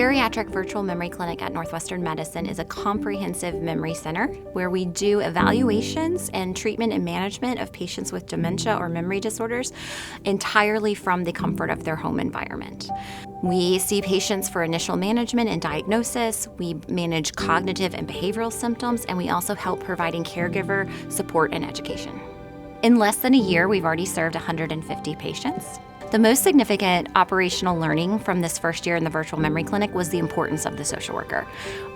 Geriatric Virtual Memory Clinic at Northwestern Medicine is a comprehensive memory center where we do evaluations and treatment and management of patients with dementia or memory disorders entirely from the comfort of their home environment. We see patients for initial management and diagnosis, we manage cognitive and behavioral symptoms, and we also help providing caregiver support and education. In less than a year, we've already served 150 patients. The most significant operational learning from this first year in the virtual memory clinic was the importance of the social worker.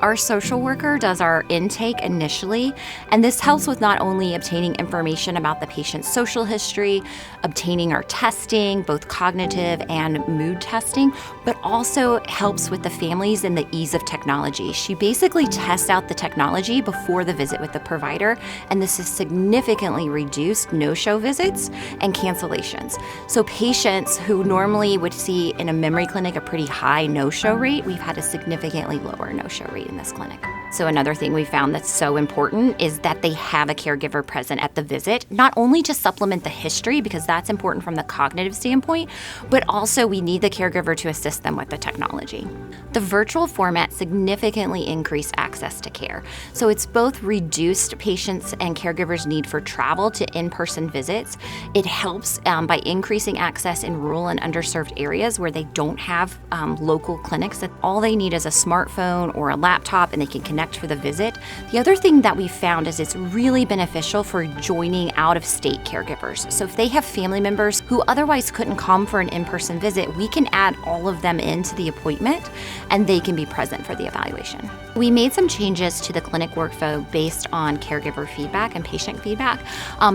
Our social worker does our intake initially, and this helps with not only obtaining information about the patient's social history, obtaining our testing, both cognitive and mood testing, but also helps with the families and the ease of technology. She basically tests out the technology before the visit with the provider, and this has significantly reduced no-show visits and cancellations. So patients who normally would see in a memory clinic a pretty high no-show rate, we've had a significantly lower no-show rate in this clinic. So another thing we found that's so important is that they have a caregiver present at the visit, not only to supplement the history, because that's important from the cognitive standpoint, but also we need the caregiver to assist them with the technology. The virtual format significantly increased access to care. So it's both reduced patients' and caregivers' need for travel to in-person visits. It helps by increasing access in rural and underserved areas where they don't have local clinics. That all they need is a smartphone or a laptop and they can connect for the visit. The other thing that we found is it's really beneficial for joining out-of-state caregivers. So if they have family members who otherwise couldn't come for an in-person visit, we can add all of them into the appointment and they can be present for the evaluation. We made some changes to the clinic workflow based on caregiver feedback and patient feedback.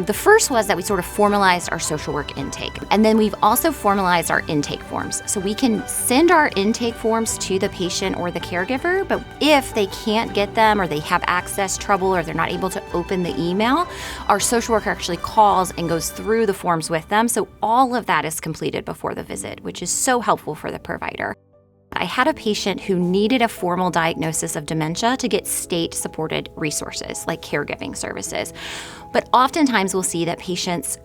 The first was that we sort of formalized our social work intake, and then we've also formalized our intake forms. So we can send our intake forms to the patient or the caregiver, but if they can't get them or they have access trouble or they're not able to open the email, our social worker actually calls and goes through the forms with them. So all of that is completed before the visit, which is so helpful for the provider. I had a patient who needed a formal diagnosis of dementia to get state-supported resources like caregiving services. But oftentimes we'll see that patients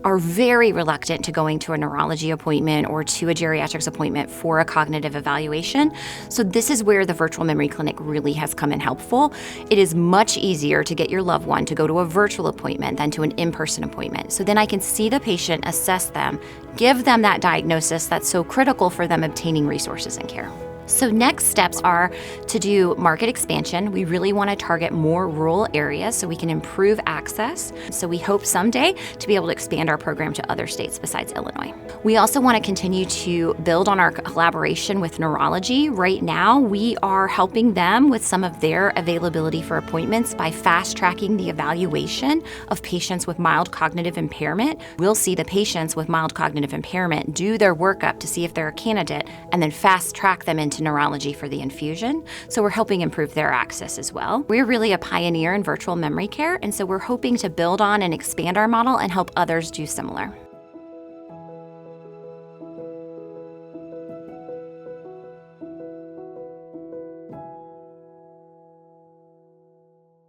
are very reluctant to going to a neurology appointment or to a geriatrics appointment for a cognitive evaluation. So this is where the virtual memory clinic really has come in helpful. It is much easier to get your loved one to go to a virtual appointment than to an in-person appointment. So then I can see the patient, assess them, give them that diagnosis that's so critical for them obtaining resources and care. So next steps are to do market expansion. We really want to target more rural areas so we can improve access. So we hope someday to be able to expand our program to other states besides Illinois. We also want to continue to build on our collaboration with neurology. Right now, we are helping them with some of their availability for appointments by fast-tracking the evaluation of patients with mild cognitive impairment. We'll see the patients with mild cognitive impairment do their workup to see if they're a candidate and then fast-track them into neurology for the infusion. So we're helping improve their access as well. We're really a pioneer in virtual memory care, and so we're hoping to build on and expand our model and help others do similar.